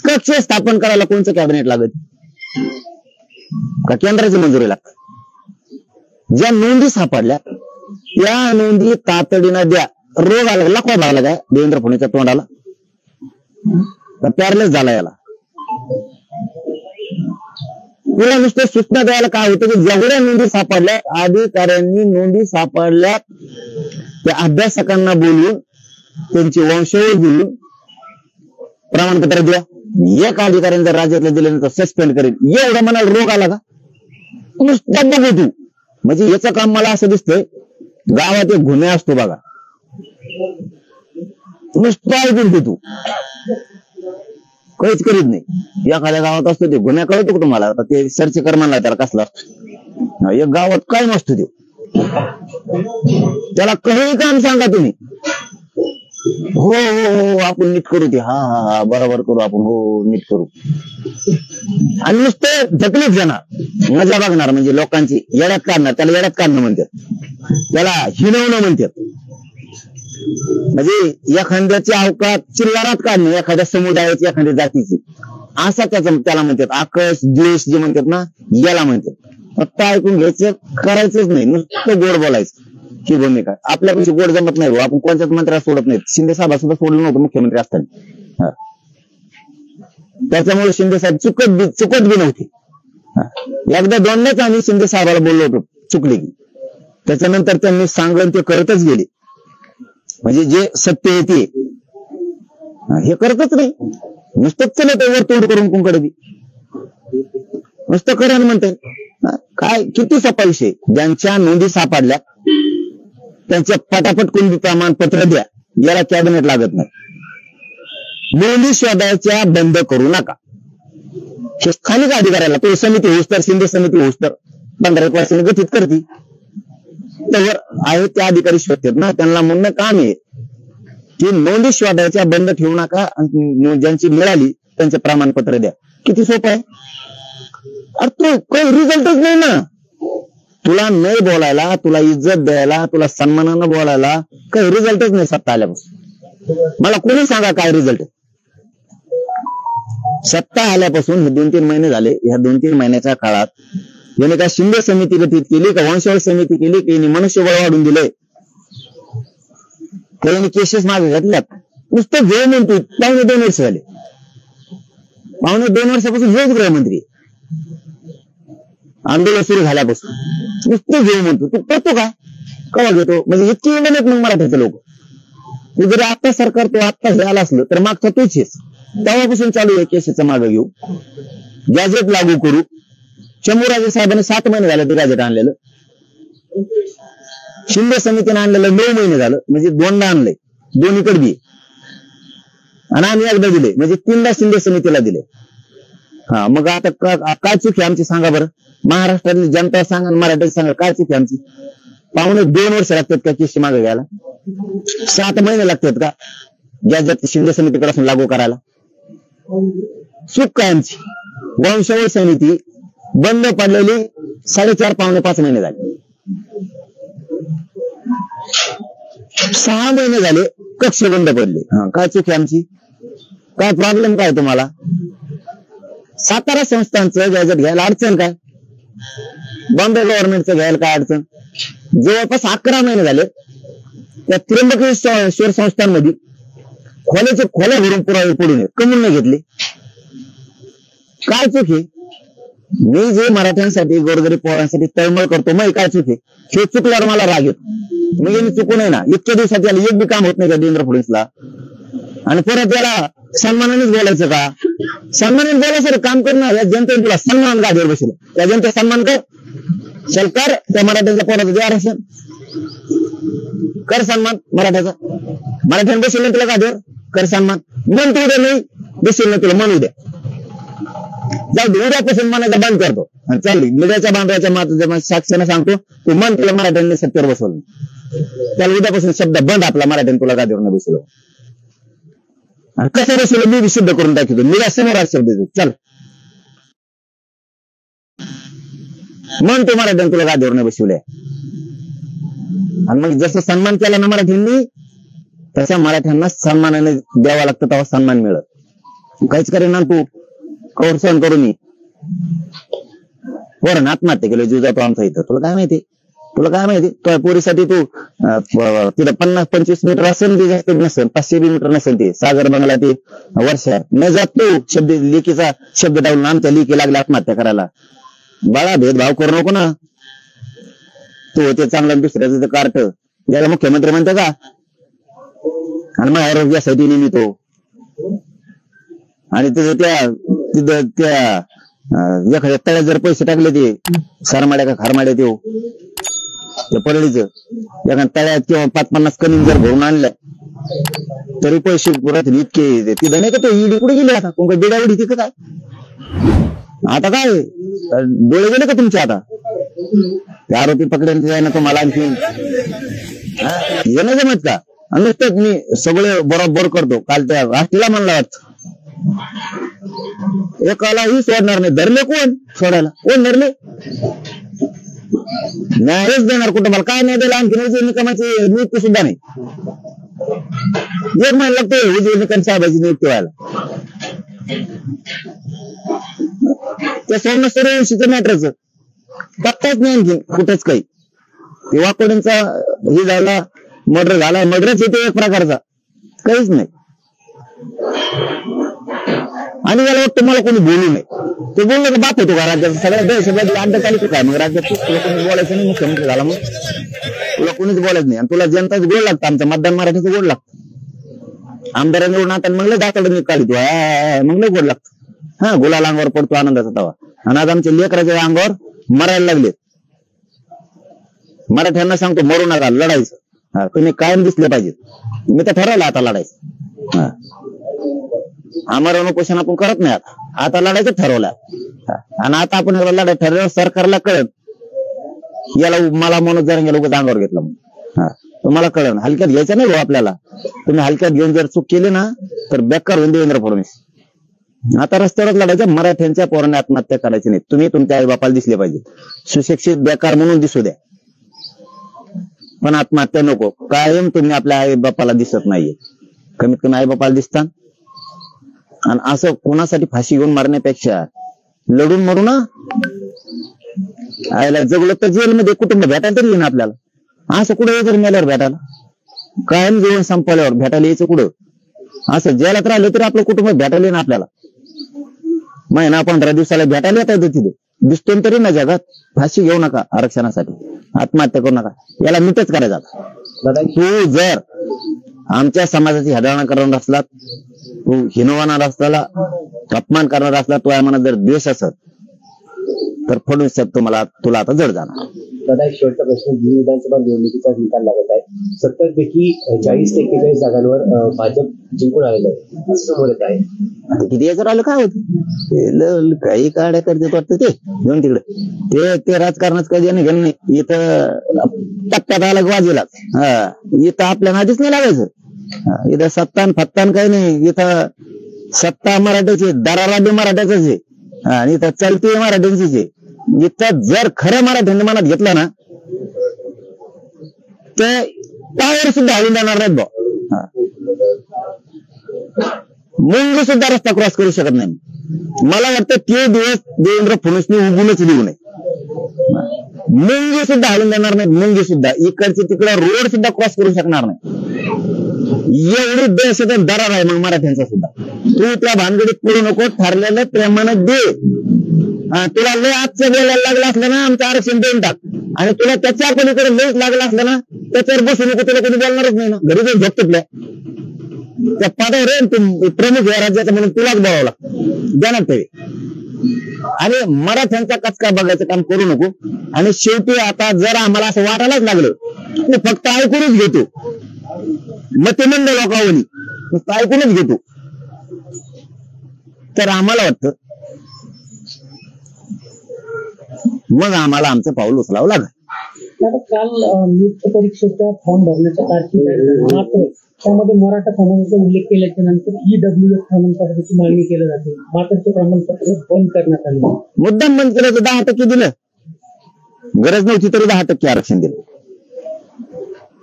कक्ष स्थापन करायला कोणचं कॅबिनेट लागत का केंद्राची मंजुरी लागते? ज्या नोंदी सापडल्या त्या नोंदी तातडीनं द्या. रोग आला लखवा लागला काय देवेंद्र फडणवीसच्या तोंडाला? पॅरलेस झाला याला. तुला नुसतं सूचना द्यायला काय होतं की जेवढ्या नोंदी सापडल्या अधिकाऱ्यांनी नोंदी सापडल्या त्या अभ्यासकांना बोलवून त्यांची वंशावळ बोलून प्रमाणपत्र द्या. एक अधिकाऱ्यांनी जर राज्यातल्या दिल्यानंतर सस्पेंड करेल. एवढा मनाला रोग आला का? नुसतं बघू तू. म्हणजे याचं काम मला असं दिसतंय गावात एक गुन्हे असतो बघा, नुसतं ऐकून तू काहीच करीत नाही. एखाद्या गावात असतो ते गुन्हा कळतो का तुम्हाला? आता ते सर्च कर म्हणला त्याला कसला असतो. एक गावात काय नसतो ते, त्याला काही काम सांगा तुम्ही, हो हो हो आपण नीट करू ते, हा हा हा बरोबर करू आपण, हो नीट करू. आणि नुसतं ढकलीत जाणार, मजा बघणार. म्हणजे लोकांची येड्यात काढणार. त्याला येड्यात काढणं म्हणतात, त्याला हिणवणं म्हणतात. म्हणजे एखाद्याची अवकात चिल्लारात काढणे, एखाद्या समुदायाची एखाद्या जातीची, असा त्याला म्हणतात. आकस द्वेष जे म्हणतात ना याला म्हणतात. फक्त ऐकून घ्यायचं, करायचंच नाही, नुसतं गोड बोलायचं. ही भूमिका आपल्यापेक्षा गोड जमत नाही. आपण कोणत्याच मंत्र्याला सोडत नाहीत. शिंदे साहेब सुद्धा सोडलं नव्हतं मुख्यमंत्री असताना. त्याच्यामुळे शिंदे साहेब चुकत बी नव्हते. एकदा दोनदाच आम्ही शिंदे साहेबाला बोललो होतो चुकले की, त्याच्यानंतर त्यांनी सांगून ते करतच गेले. म्हणजे जे सत्य आहे ते हे करतच नाही, नुसतंच चलत वर तोंड करून कुंकडे बी नुसतं करा म्हणतात. काय किती सोपा विषय. ज्यांच्या नोंदी सापडल्या त्यांच्या पटापट कुणबी प्रमाणपत्र द्या. याला कॅबिनेट लागत नाही. नोंदी शोधायच्या बंद करू नका. हे स्थानिक अधिकाऱ्याला तो समिती होऊस तर, शिंदे समिती होऊस तर 15 वर्षांनी गठीत करते. त्यावर आहे त्या अधिकारी शोधतात ना, त्यांना म्हणणं काम आहे की नोंदी शोधायच्या बंद ठेवू नका. ज्यांची मिळाली त्यांचे प्रमाणपत्र द्या. किती सोपं आहे. अरे तू काही रिझल्टच नाही ना. तुला नाही बोलायला, तुला इज्जत द्यायला, तुला सन्मानानं बोलायला काही रिझल्टच नाही सत्ता आल्यापासून. मला कोणी सांगा काय रिझल्ट. सत्ता आल्यापासून हे 2-3 महिने झाले. ह्या 2-3 महिन्याच्या काळात याने काय शिंदे समिती गठीत केली का वंशवाद समिती केली की मनुष्यबळ वाढून दिलंय? त्याने केसेस मागे घातल्यात. नुसतं वेळ म्हणतो. 2 वर्ष झाले. 2 वर्षापासून हेच गृहमंत्री आंदोलन सुरू झाल्यापासून नुसतं घेऊ म्हणतो. तू करतो का? कवा घेतो? म्हणजे इतकी इंडियन मग मराठ्याचे लोक. तू जरी आता सरकार तो आत्ता झाला असलं तर मागचा तूच आहेस. तेव्हापासून चालू आहे केसेसचं मागे घेऊ, गॅजेट लागू करू. शंभूराजे साहेबांनी 7 महिने झाले ते गॅजेट आणलेलं. शिंदे समितीने आणलेलं 9 महिने झालं. म्हणजे 2दा आणलंय, दोन्हीकडे बी. आणि आम्ही एकदा दिले, म्हणजे 3दा शिंदे समितीला दिले. हा मग आता काय चूक आहे आमची सांगा बरं. महाराष्ट्रातली जनता सांगा, मराठी सांगा, काय चूक आहे आमची. 2.5 वर्ष लागतात का केस मागे घ्यायला? 7 महिने लागतात का गॅजेट शिंदे समितीकडे असून लागू करायला? चूक काय आमची. वंशवाद समिती बंद पडलेली 4.5-5 महिने झाले. 6 महिने झाले कक्ष बंद पडले. हा काय चूक आहे आमची. काय प्रॉब्लेम काय तुम्हाला? सातारा संस्थांचं गॅजेट घ्यायला अडचण काय? बॉम्बे गव्हर्नमेंटचं घ्यायला काय अडचण? जवळपास 11 महिने झाले त्या त्र्यंबकेश्वर संस्थांमध्ये खोल्या भरून पुरावे पडून कमून नाही घेतले. काय चूक आहे. मी जे मराठ्यांसाठी गोरगरीब पोरांसाठी तळमळ करतो मग काय चूक आहे. हे चुकल्यावर मला राग येतो. मग यांनी चुकू नये ना. इतक्या दिवसात याला एक बी काम होत नाही का देवेंद्र फडणवीसला? आणि परत याला सन्मानानेच बोलायचं का? सन्मानाने बोलायचं काम कर ना. या जनतेने तुला सन्मान गादीवर बसेल, त्या जनते सन्मान कर. चल कर त्या मराठ्यांच्या पोराचं द्या आरक्षण, कर सन्मान मराठ्याचा. मराठ्याने बसेल ना तुला गादीवर, कर सन्मान. मन तू उद्या नाही बसेल ना तुला, मन उद्या जाऊ दे, उद्यापासून म्हणायचं बंद करतो आणि चाल मीडियाच्या बांधवाच्या साक्षीने सांगतो तू मन तुला मराठ्यांनी सत्तेवर बसवलं, त्याला उद्यापासून शब्द बंद आपला मराठ्यांनी तुला गादीवर न बसवलं. आणि कसं बसवलं मी सिद्ध करून टाकतो, मी समोर शब्द देतो. चल मन तू मराठ्यांनी तुला गादीवर न बसवलंय. आणि मग जसं सन्मान केला ना मराठ्यांनी, तशा मराठ्यांना सन्मानाने द्यावा लागतं, तेव्हा सन्मान मिळत. काहीच करेना तू, कौर सहन करून ये. पोरानं आत्महत्या केली, जीव जातो आमचा इथं. तुला काय माहिती तुझ्या पोरीसाठी तू तिथं 50-25 मीटर असेल ते, जास्त नसेल, 500 मीटर नसेल ते सागर बंगला ते वर्षा न जात तू शब्द लेकीचा शब्द डावून आमच्या लेकी लागला आत्महत्या करायला. बाळा भेदभाव करू नको ना. तू ते चांगलं दुसऱ्याचं कार्ट याला मुख्यमंत्री म्हणते का? आणि मग आरोग्यासाठी नेहमी आणि तिथं त्या एखाद्या तळ्यात जर पैसे टाकले ते सरमाड्या का खारमाड्या ते परळीचं एखाद्या तळ्यात किंवा 5-50 कणी जर भरून आणल्या तरी पैसे पुरत इतके. तिथं नाही का तो ईडी कुठे गेली आता? कोण बिडावडी तिथं काय आता काय डोळे गेले का तुमचे? आता ते आरोपी पकडेल ना तुम्हाला आणखी हे नाही जमत का? आणि नुसतंच मी सगळे बरोबर करतो. काल त्या राष्ट्रीला म्हणला वाटतं एकालाही सोडणार नाही. धरले कोण सोडायला? कोण धरले? न्यायच देणार कुटुंबाला. काय नाही दिला आणखी निकमाची नियुक्ती सुद्धा नाही. 1 महिना लागतो विजय निकम साहेबांची नियुक्ती व्हायला. त्या सोडणं सूर्यवंशीचं मॅटरचं पत्ताच नाही आणखी कुठेच काही. ते वाकोड्यांचा हे झाला, मर्डर झाला, मर्डरच येते एक प्रकारचा, काहीच नाही. आणि याला वाटतं मला कोणी बोलू नये. ते बोललं का बाप होतो का राज्यात? सगळ्या दहशतवादी अंड चालित काय मग राज्यात? तुला कोणी बोलायचं नाही, मुख्यमंत्री झाला मग तुला कोणीच बोलायचं नाही. आणि तुला जनताच गोड लागतं, आमचं मतदान मराठीचं गोड लागतं. आमदारांनी निवडून आता मग दाखल काढी तू मग लय गोड लागतं. हा गुलाल अंगावर पडतो आनंदाचा तवा. आणि आज आमच्या लेकराच्या अंगावर मरायला लागलेत. मराठ्यांना सांगतो मरू नका, लढायचं. तुम्ही कायम दिसले पाहिजेत. मी तर ठरवलं आता लढायचं. आमरण उपोषण आपण करत नाही आता लढायचं ठरवलं. आणि आता आपण लढाई ठरवलं, सरकारला कळत याला मला मनोज जरांगे लोक अंगावर घेतलं म्हणून. तुम्हाला कळलं हलक्यात घ्यायचं नाही भाऊ आपल्याला. तुम्ही हलक्यात घेऊन जर चूक केली ना तर बेकार होऊन देवेंद्र फडणवीस. आता रस्त्यावरच लढायचं. मराठ्यांच्या पोराने आत्महत्या करायची नाही. तुम्ही तुमच्या आई बापाला दिसले पाहिजे. सुशिक्षित बेकार म्हणून दिसू द्या, पण आत्महत्या नको. कायम तुम्ही आपल्या आई बापाला दिसत नाहीये. कमीत कमी आई बापाला दिसता. आणि असं कोणासाठी फाशी घेऊन मारण्यापेक्षा लढून मरू ना. आयला जगलो तर जेलमध्ये कुटुंब भेटायला तरी येईन आपल्याला. असं कुठं यायचं मेल्यावर भेटायला? कायम जीवन संपल्यावर भेटायला यायचं कुठं? असं जेलात राहिलं तरी आपलं कुटुंब भेटायला येईन आपल्याला. महिना 15 दिवसाला भेटायला येता येतं तिथे. दिसतो तरी ना जगात. फाशी घेऊ नका आरक्षणासाठी, आत्महत्या करू नका. याला मीटच करायचा. तू जर आमच्या समाजाची हदळणा करणार असला, तू हिनवणार असला, अपमान करणार असला, तो मनात जर द्वेष असत तर फडणवीस साहेब तुला आता जड जाणार. दादा एक शेवटचा प्रश्न. विधानसभा निवडणुकीचा निकाल लागत आहे. 70 पैकी 40 ते 41 जागांवर भाजप जिंकून आलेलं आहे असं समोर येत आहे. आता किती याचं राहिलं काय होतं? काही काड्या करते वाटतं ते घेऊन तिकडे. ते राजकारणात कधी घेणं नाही. इथं टप्प्यात आलं वाजेला. इथं आपल्या आधीच नाही लागायचं. इथं सत्तान फत्तान काही नाही. इथं सत्ता मराठ्याची, दरारा बी मराठ्याच आहे. आणि इथं चलती मराठ्यांचीच आहे. इथं जर खरं मराठ्यांनी मनात घेतलं ना ते पावर सुद्धा हलून जाणार नाहीत भाऊ. मुंग सुद्धा रस्ता क्रॉस करू शकत नाही. मला वाटतं ते दिवस देवेंद्र फडणवीसने उगूनच देऊ नये. मुंगी सुद्धा हलून जाणार नाही. मुंगी सुद्धा इकडचे तिकडे रोड सुद्धा क्रॉस करू शकणार नाही. एवढी दहशत दरार आहे मग मराठ्यांचा सुद्धा. तू त्या भानगडीत पडू नको. ठरलेलं प्रेमानं दे. तुला लय आजचं बोलायला लागलं असलं ना आमचं आरक्षण देऊन टाक. आणि तुला त्याच्या पलीकडे लयच लागलं असलं ना त्याच्यावर बसू नको. तुला कोणी बोलणारच नाही ना. घरी जाऊन झोप तुटल्या त्या पदावर रे प्रमुख या राज्याचा म्हणून तुलाच बोलावं लागतं. ध्यानात ठेवे. आणि मराठ्यांचा कचका बघायचं काम करू नको. आणि शेवटी आता जर आम्हाला असं वाटायलाच लागलं मी फक्त ऐकूनच घेतो. मतिमंद लोकांनी फक्त ऐकूनच घेतो तर आम्हाला वाटतं मग आम्हाला आमचं पाऊल उचलावं लागेल. आता काल नीट परीक्षेचा फॉर्म भरण्याच्या तारखेत आहे. मात्र त्यामध्ये मराठा समाजाचा उल्लेख केल्याच्या नंतर EWS प्रमाणपत्राची मागणी केली जाते. मात्र ते प्रमाणपत्र बंद करण्यात आले. मुद्दाम बंद केलं तर 10% दिलं, गरज नव्हती तरी 10% आरक्षण दिलं,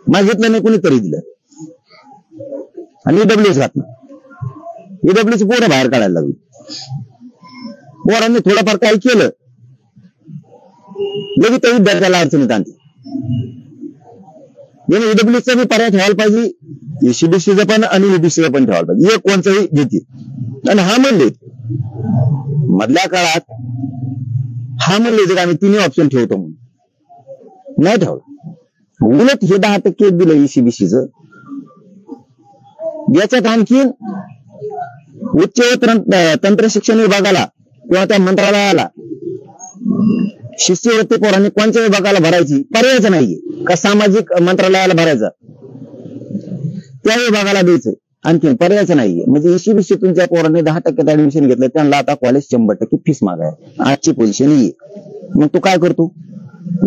मागितलं नाही कुणीतरी दिलं. आणि EWS घातलं, EWS पोरं बाहेर काढायला लागली. पोरांनी थोडंफार काही केलं लगेच त्या विद्यार्थ्याला अडचणीत आणते. EWSचा बी पर्याय ठेवायला पाहिजे, ECBCचा पण आणि EBCचा पण ठेवायला पाहिजे. एक कोणताही घेतील. आणि हा म्हणले मधल्या काळात हा म्हणले तर आम्ही तिन्ही ऑप्शन ठेवतो म्हणून, नाही ठेवलं. उलट हे 10% दिलं ECBCचं. याच्यात आणखी उच्च व तंत्र शिक्षण विभागाला किंवा त्या मंत्रालयाला शिष्यवृत्ती पोरांनी कोणत्या विभागाला भरायची पर्यायच नाहीये का सामाजिक मंत्रालयाला भरायचं, त्या विभागाला द्यायचं, आणखी पर्यायच नाहीये. म्हणजे ECBC तुमच्या पोरांनी 10% ऍडमिशन घेतलं, त्यांना आता कॉलेज 100% फीस मागाय, आजची पोझिशन ही. मग तू काय करतो?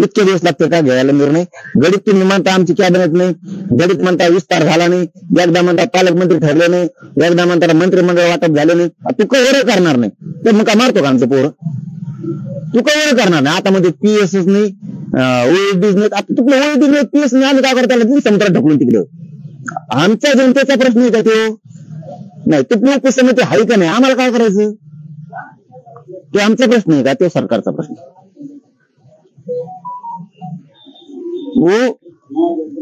इतके दिवस लागते का घ्यायला निर्णय? गणित तुम्ही म्हणता आमची कॅबिनेट नाही, गणित म्हणता विस्तार झाला नाही, एकदा म्हणता पालकमंत्री ठरले नाही, एकदा म्हणता मंत्रिमंडळ वाटप झाले नाही. तू कवर करणार नाही तर मग का मारतो का आमचं पोरं? तू कवर करणार नाही. आता मध्ये PS नाही, OEDs नाही. आता तुला OED नाही, PS नाही, आम्ही काय करता समुद्रात ढकलून तिकडे. आमच्या जनतेचा प्रश्न आहे का तो? नाही. तुपली उपसमिती आहे का नाही, आम्हाला काय करायचं? तो आमचा प्रश्न आहे का तो सरकारचा प्रश्न?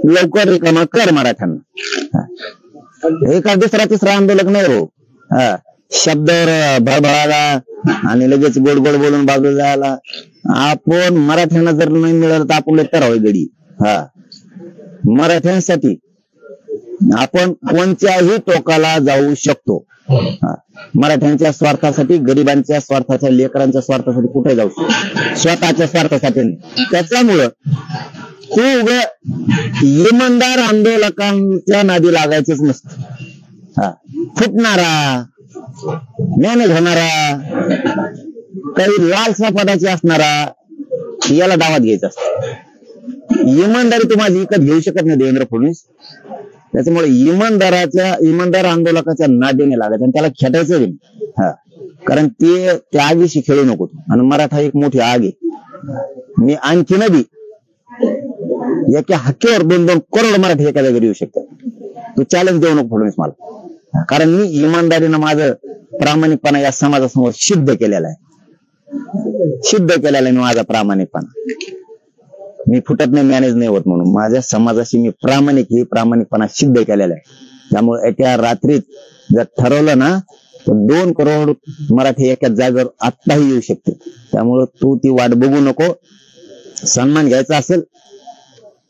लवकर रिकामा कर मराठ्यांना. एका दुसरा तिसरा आंदोलक नाही हो. शब्दावर भळभळाला आणि लगेच गोड गोड बोलून बाजू जायला. आपण मराठ्यांना जर नाही मिळालं तर आपण लेटर हवी गडी. मराठ्यांसाठी आपण कोणत्याही टोकाला जाऊ शकतो. मराठ्यांच्या स्वार्थासाठी, गरिबांच्या स्वार्थाच्या, लेकरांच्या स्वार्थासाठी कुठे जाऊ शकतो, स्वतःच्या स्वार्थासाठी नाही. त्याच्यामुळं तू इमानदार आंदोलकांच्या नादी लागायचंच नसतं. फुटणारा, मॅनेज होणारा, काही लालसा पदाची असणारा, याला डावात घ्यायचं असतं. इमानदारी तू माझी विकत घेऊ शकत नाही देवेंद्र फडणवीस. त्याच्यामुळे इमानदार आंदोलकाच्या नादीने लागायचं आणि त्याला खेटायचं. कारण ते त्या आगीशी खेळू नको. आणि मराठा एक मोठी आग आहे. मी आणखी बी एका हक्कीवर 2-2 करोड मराठी एका जागेवर येऊ शकतात. तू चॅलेंज देऊ नको फडणवीस मला. कारण मी इमानदारीनं माझं प्रामाणिकपणा या समाजासमोर सिद्ध केलेला आहे. मी माझा प्रामाणिकपणा, मी फुटत नाही, मॅनेज नाही होत म्हणून माझ्या समाजाशी मी प्रामाणिकपणा सिद्ध केलेला आहे. त्यामुळे त्या रात्रीत जर ठरवलं ना तर 2 करोड मराठी एका जागेवर आत्ताही येऊ शकते. त्यामुळे तू ती वाट बघू नको. सन्मान घ्यायचा असेल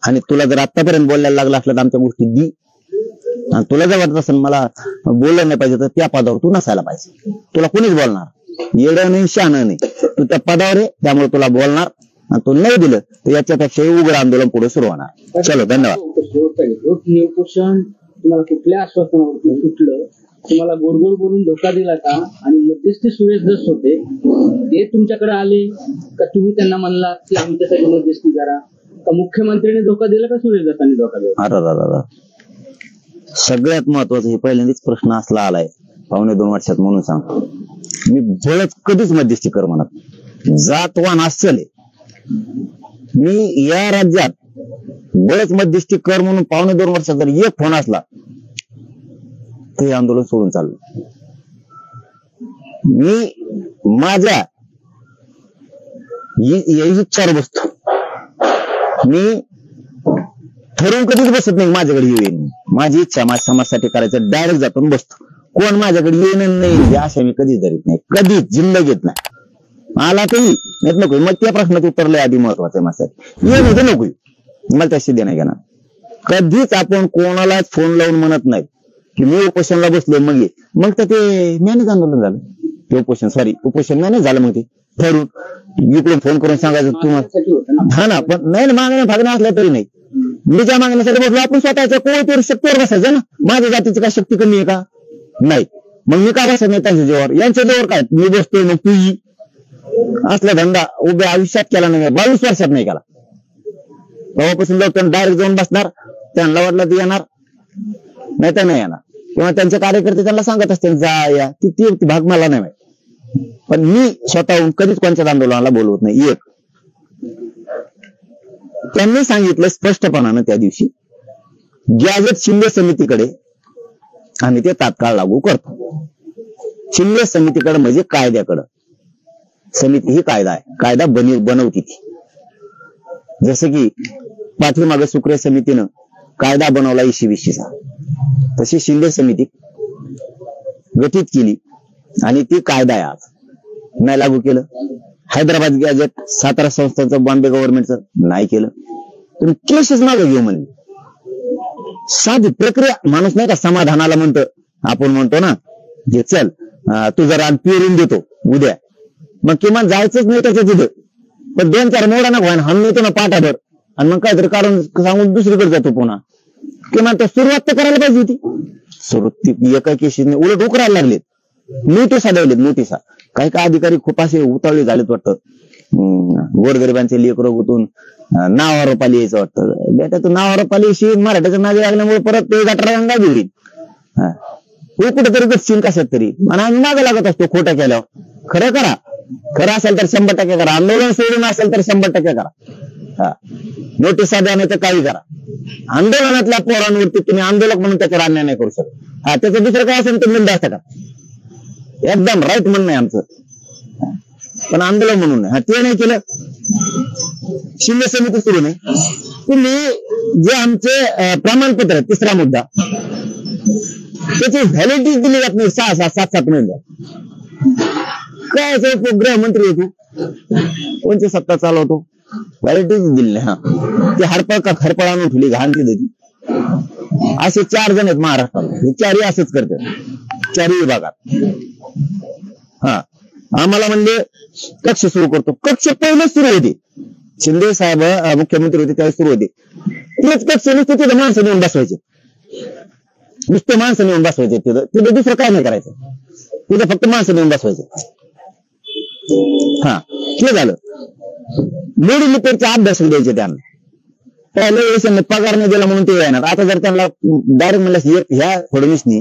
आणि तुला जर आतापर्यंत बोलायला लागला असलं तर आमच्या गोष्टी दी. आणि तुला जर वाटत असेल मला बोललं नाही पाहिजे तर त्या पदावर तू नसायला पाहिजे. तुला कोणीच बोलणार, येडं नाही शहाणं नाही, तू त्या पदावर आहे त्यामुळे तुला बोलणार. आणि तू नाही दिलं तर याच्यापेक्षा उग्र आंदोलन पुढे सुरू होणार. चलो, धन्यवाद. उपोषण तुम्हाला कुठल्या आश्वासनावरती सुटलं? तुम्हाला गोडगोड बोलून धोका दिला का? आणि मध्यस्थी सुरेश दस होते ते तुमच्याकडे आले का तुम्ही त्यांना म्हणला की आमच्यासाठी मध्यस्थी करा? का मुख्यमंत्र्यांनी धोका दिला का सुरेश दत्तांनी धोका दिला? सगळ्यात महत्वाचं हे पहिल्यांदाच प्रश्न असला आलाय 1.25 वर्षात म्हणून सांगतो. मी बळच कधीच मध्यस्थी कर म्हणत, जातवान असेल. मी या राज्यात बळच मध्यस्थी कर म्हणून 1.25 वर्षात जर एक फोन असला ते आंदोलन सोडून चाललो. मी माझ्या इच्छावर बसतो. मी ठरवून कधीच बसत नाही माझ्याकडे येईन. माझी इच्छा माझ्या समाजासाठी करायचं, डायरेक्ट जातो बसतो. कोण माझ्याकडे येईन नाही अशा मी कधीच धरीत नाही, कधीच जिंदगीत नाही. आला तरी येत नको. मग त्या प्रश्नात उत्तरले आधी महत्वाचं आहे माझ्यासाठी. ये नव्हतं नको, मला त्याशी देणं घेणार. कधीच आपण कोणालाच फोन लावून म्हणत नाही की मी उपोषणला बसलो मग तर ते मॅनेज आंदोलन झालं. ते उपोषण मॅनेज झालं. मग ते ठरून इकडून फोन करून सांगायचं तुम्हाला. हा ना, पण नाही मागण्या भागण्या असल्या तरी नाही. मी ज्या मागण्यासाठी बसलो आपण स्वतःच्या कोणत्यावर शक्तीवर बसायचं ना. माझ्या जातीची काय शक्ती कमी आहे का? नाही. मग मी का बसत नाही त्यांच्या जेव्हा? यांच्या जेव्हा काय मी बसतोय मग तू असला धंदा उभ्या आयुष्यात केला नाही, 22 वर्षात नाही केला. तेव्हापासून लोक डायरेक्ट जाऊन बसणार, त्यांना वाटलं ते येणार, नाही तर नाही येणार. किंवा त्यांचे कार्यकर्ते त्यांना सांगत असतील जा या, ती भाग मला नाही माहिती. पण मी स्वतःहून कधीच कोणत्याच आंदोलनाला बोलवत नाही. एक त्यांनी सांगितलं स्पष्टपणानं त्या दिवशी, गॅजेट शिंदे समितीकडे आम्ही ते तात्काळ लागू करतो. शिंदे समितीकडे म्हणजे कायद्याकडं. समिती ही कायदा आहे, कायदा बनवती ती. जसं की पाठीमागे सुक्रिया समितीनं कायदा बनवला 2020चा, तशी शिंदे समिती गठीत केली आणि ती कायदा आहे. आज नाही लागू केलं. हैदराबाद गॅजेट, सातारा संस्थांचं, बॉम्बे गव्हर्नमेंटचं नाही केलं. तुम्ही केसेस मागे घेऊ म्हणले. साधी प्रक्रिया. माणूस नाही का समाधानाला म्हणतं, आपण म्हणतो ना जे चल तुझं रान पिरून देतो उद्या, मग किमान जायचंच नाही त्याच्या तिथं, पण 2-4 मोडा ना व्हायना हाणून येतो ना पाठाभर, आणि मग काहीतरी कारण सांगून दुसरीकडे जातो पुन्हा. किमान तर सुरुवात तर करायला पाहिजे होती. सुरुवात एका केशीने उलट उकरायला लागलेत, नोटिसा द्यायलेत, नोटिसा. काही काही अधिकारी खूप असे उतावळे झालेत वाटतं. गोरगरिबांचे लेकरं गुतून नावारोपा लिहायचं वाटतं. बेटा तू नावारोपा लिहिशी, मराठ्याचं नावे लागल्यामुळे परत ते गटारा रंगा घेऊन तू कुठेतरी गटशील कशात तरी, आणि आम्ही मागे लागत असतो खोटं केल्यावर. खरं करा, खरं असेल तर 100% करा, आंदोलन सोडून असेल तर 100% करा. नोटिसा द्या नाही तर काही करा. आंदोलनातल्या पोरांवरती तुम्ही आंदोलक म्हणून त्याच्यावर अन्याय नाही करू शकत. त्याचं दुसरं काय असेल तर बंद असतं का, एकदम राईट म्हणणं आहे आमचं, पण आंदोलन म्हणून नाही. ते नाही केलं. शिंदे समिती सुरू नाही. तुम्ही जे आमचे प्रमाणपत्र आहे, तिसरा मुद्दा, त्याची व्हॅलिडिटी दिली जात नाही. 6-7 महिने काय गृहमंत्री होतो, कोणची सत्ता चालवतो, व्हॅलिडिटी दिली नाही. ते हरपळ आणून ठेवली घाण ती दगी. असे 4 जण आहेत महाराष्ट्रात, हे 4ही असंच करतात 4ही विभागात. आम्हाला म्हणले कक्ष सुरू करतो. कक्ष पहिले सुरू होते, शिंदे साहेब मुख्यमंत्री होते त्यावेळेस सुरू होते. तेच कक्ष नुसते तिथं माणसं नेऊन बसवायचे, नुसते माणसं नेऊन बसवायचे. तिथं दुसरं काय नाही करायचं, तिथं फक्त माणसं नेऊन बसवायचे. हे झालं. मोडी लिपेरचे अभ्यास द्यायचे त्यांना. पहिल्या वेळेस पगार नाही दिला म्हणून ते येणार. आता जर त्यांना डायरेक्ट म्हणलं ह्या फडणवीसनी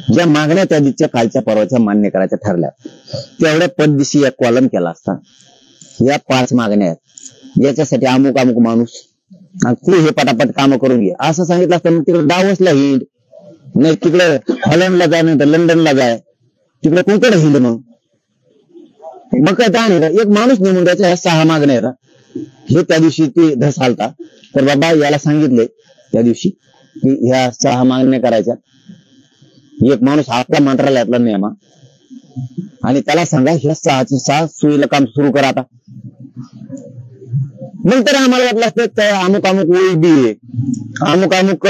ज्या मागण्या त्या दिवशीच्या कालच्या परवाच्या मान्य करायच्या ठरल्या, तेवढ्या पद्धतीशी एक कॉलम केला असता. या 5 मागण्या आहेत, याच्यासाठी अमुक माणूस, तू हे पटापट कामं करून घे असं सांगितलं असतं. मग तिकडे डावसला हिंड नाही, तिकडे हॉलंडला जाय, नाही तर लंडनला जाय, तिकडे कोणकडे हिंड. मग काय त्या एक माणूस नेमून द्यायचा. ह्या 6 मागण्या आहेत. हे त्या दिवशी ते धस आलता, तर बाबा याला सांगितलंय त्या दिवशी की ह्या 6 मागण्या करायच्या. एक माणूस आपल्या मंत्रालयातला नेमा आणि त्याला सांगा ह्या 6 सुईला काम सुरू करा. आता नंतर आम्हाला वाटलं असतं अमुक ओळी आहे, अमुक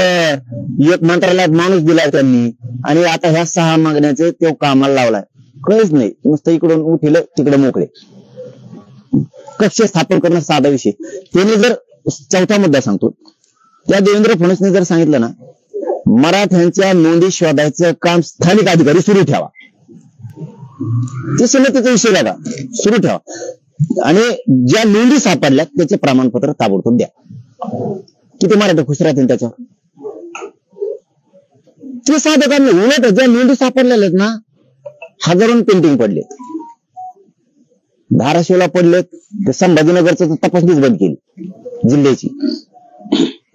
एक मंत्रालयात माणूस दिलाय त्यांनी, आणि आता ह्या 6 मागण्याचे तो कामाला लावलाय. कळच नाही, नुसतं इकडून उठिलं तिकडे मोकळे. कक्ष स्थापन करणं साधा विषय. त्यांनी जर 4था मुद्दा सांगतो, त्या देवेंद्र फडणवीसने जर सांगितलं ना, मराठ्यांच्या नोंदी शोधायचं काम स्थानिक अधिकारी सुरू ठेवा, ते समितीचा विषय बघा, सुरू ठेवा, आणि ज्या नोंदी सापडल्या त्याचे प्रमाणपत्र ताबडतोब द्या. किती मराठी खुश राहतील त्याच्यावर. ते साधं काम नाही. उलट ज्या नोंदी सापडलेल्या आहेत ना, हजारों पेंटिंग पडलेत, धाराशिवला पडलेत, ते संभाजीनगरचं तपासणीच बंद केली, जिल्ह्याची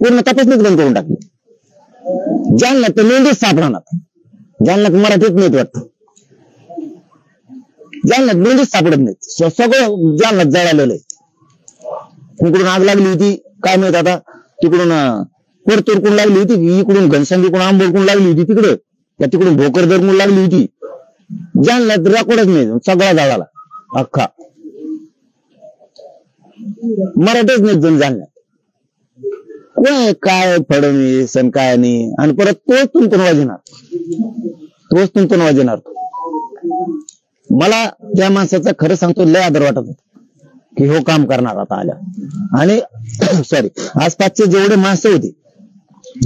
पूर्ण तपासणीच बंद करून टाकली. जालन्यात तर नोंदीच सापडणार, जालन्यात मराठीत नाहीत वाटतं, जालन्यात नोंदीच सापडत नाहीत. सगळं जालन्यात जळालेलं आहे. इकडून आग लागली होती काय माहित आता, तिकडून परतूरकडून लागली होती, इकडून घनसंगीकडून आंबोडकडून लागली होती, तिकडून भोकरदरकडून लागली होती. जालन्यात रेकॉर्डच नाही, सगळा जळाला अख्खा, मराठीच नाहीत जण जालन्यात. काय फडणवीस काय नाही, आणि परत तोच तुमतून वाजणार. मला त्या माणसाचा खरं सांगतो लय आदर वाटत होता की हो काम करणार आता आल्या. आणि सॉरी, आसपासचे जेवढे माणसं होते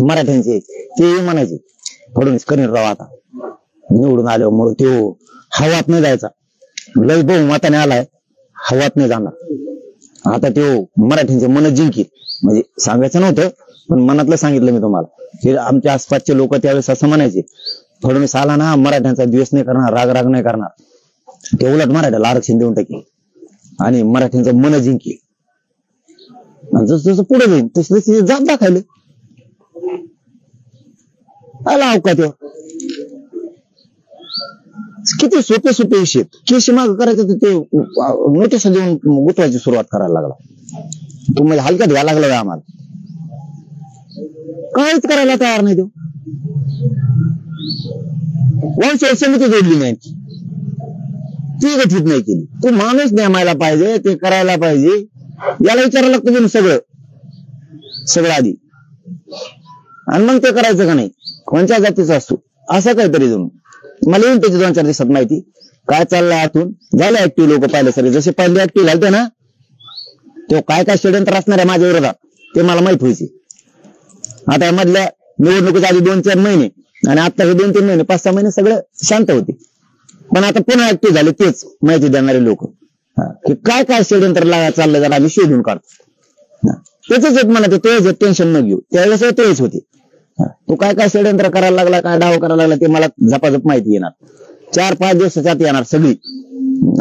मराठ्यांचे ते म्हणायचे फडणवीस करीन राव आता निवडून आल्यावर, मग तो हवात नाही जायचा, लय बहुमताने आलाय, हवात नाही जाणार. आता तो मराठ्यांचे मन जिंकील, म्हणजे सांगायचं नव्हतं पण मनातलं सांगितलं मी तुम्हाला. हे आमच्या आसपासचे लोक त्यावेळेस असं म्हणायचे, फडणवीस आला ना मराठ्यांचा द्वेष नाही करणार, राग नाही करणार, ते उलट मराठ्याला आरक्षण देऊन टाकेल आणि मराठ्यांचं मन जिंकेल. आणि जसं जसं पुढे जाईल तसे तसे जात दाखवले. आला अवकात किती सोपे सोपे विषय केस माग करायचं तर ते नोटीस देऊन गुतवायची सुरुवात करायला लागला. तू म्हणजे हलक्यात घ्यायला लागला आम्हाला, काहीच करायला तयार नाही. तो वंश समिती जोडली नाही, ती गठीत नाही केली. तू माणूस नेमायला पाहिजे, ते करायला पाहिजे, याला विचारायला लागतं की सगळं सगळं आधी, आणि मग ते करायचं का नाही, कोणत्या जातीचा असतो असं काहीतरी जणू. मला येऊन त्याची 2-4 दिवसात माहिती काय चाललंय आतून. झाले ऍक्टिव्ह लोक पाहिले सगळे, जसे पहिले ऍक्टिव्ह झालते ना, तो काय काय षडयंत्र असणार आहे माझ्या विरोधात ते मला माहित व्हायचे. आता मधल्या निवडणुकीच्या आधी 2-4 महिने आणि आता हे 2-3 महिने 5-6 महिने सगळं शांत होते. पण आता पुन्हा ऍक्टिव्ह झाले तेच माहिती देणारे लोक, की काय काय षडयंत्र चाललं जरा आम्ही शोधून काढतो. त्याच एक म्हणा ते टेन्शन न घेऊ, त्यावेळेस तेच होते. तू काय काय षडयंत्र करायला लागला, काय डाव करायला लागला ते मला झपाझप माहिती येणार. 4-5 दिवसाच्या आत येणार सगळी.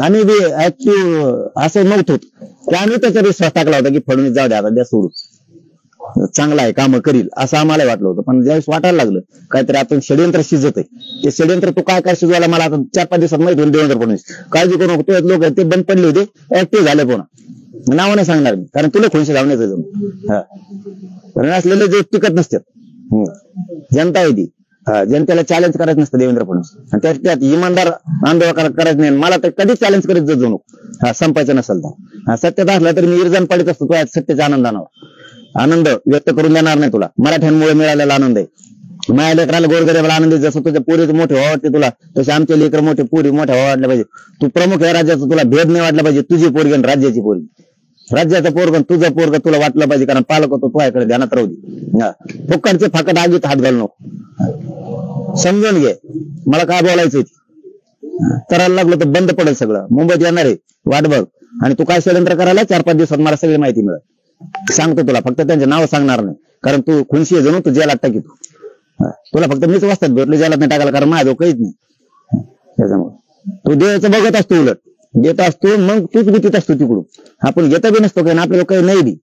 आम्ही बी ऍक्टिव्ह असं नव्हतो की आम्ही त्याचा विश्वास टाकला होता की फडणवीस जाऊ द्या आता द्या सोडून, चांगला आहे कामं करील असं आम्हाला वाटलं होतं. पण ज्यावेळेस वाटायला लागलं काहीतरी आपण षडयंत्र शिजत आहे, ते षडयंत्र तू काय काय शिजवायला मला आता 4-5 दिवसात माहिती होईल. देवेंद्र फडणवीस काळजी करू नको, ते लोक ते बंद पडले होते, ऍक्टिव्ह झाले. पुन्हा नाव नाही सांगणार मी, कारण तुला खोनशी धावण्याचं जमून असलेले जे टिकत नसतात. जनता आहे ती, जनतेला चॅलेंज करायचं नसतं देवेंद्र फडणवीस, आणि त्यात इमानदार आंदोलन करायचं नाही. मला तर कधीच चॅलेंज करीत जाऊ नको, संपायचं नसेल तर. सत्यात असला तरी मी इरजान पडत असतो, तो सत्याच्या आनंद व्यक्त करून देणार नाही तुला. मराठ्यांमुळे मिळालेला आनंद आहे. माझ्या लेकराला गोरगरीबाला आनंद आहे. जसं तुझ्या पोरीचे मोठे व्हावं वाटते तुला, तसे आमचे लेकर मोठे पोरी मोठ्या व्हावं वाटल्या पाहिजे. तू प्रमुख या राज्याचा, तुला भेद नाही वाटला पाहिजे. तुझी पोरगी आणि राज्याची पोरगी, राज्याचा पोरग तुझं पोरग तुला वाटलं पाहिजे, कारण पालक होतो तुझ्याकडे ध्यानात राहू दे. फुक्कडचे फाकट आगीत हात घालू नको, समजून घे मला काय बोलायचं. करायला लागलं तर बंद पडेल सगळं. मुंबईत येणार आहे, वाट बघ. आणि तू काय षडयंत्र करायला 4-5 दिवसात मला सगळी माहिती मिळेल, सांगतो तुला. फक्त त्यांचे नाव सांगणार नाही, कारण तू खुनशी आहे जणू, तू जेलात टाकी. तुला फक्त मीच वाचतात भेटलो, जेलात नाही टाकायला, कारण माझं काहीच नाही. त्याच्यामुळे तू द्यायचं बघत असतो, उलट देत असतो, मग तूच भीतीत असतो तिकडून. आपण घेता बी नसतो काही, आपल्याला काही नाही बी.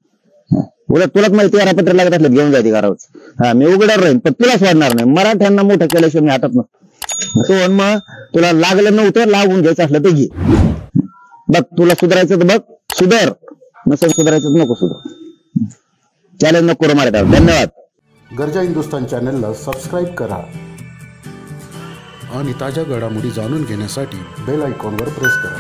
उलट तुलाच माहिती पत्र लागत असलं घेऊन जाते घरावर. मी उघड्यावर राहीन पण तुला सोडणार नाही. मराठ्यांना मोठं केल्याशिवाय मी हातात नसतो. तो मग तुला लागलं नव्हतं, लागून घ्यायचं असलं तर घे. बघ तुला सुधारायचं तर बघ, सुधार, नसेल सुधारायचं तर नको सुधार. चॅलेंज नको करू मराठ्यावर. धन्यवाद. गर्जा हिंदुस्तान चॅनलला सबस्क्राईब करा आणि ताज्या घडामोडी जाणून घेण्यासाठी बेल आयकॉनवर प्रेस करा.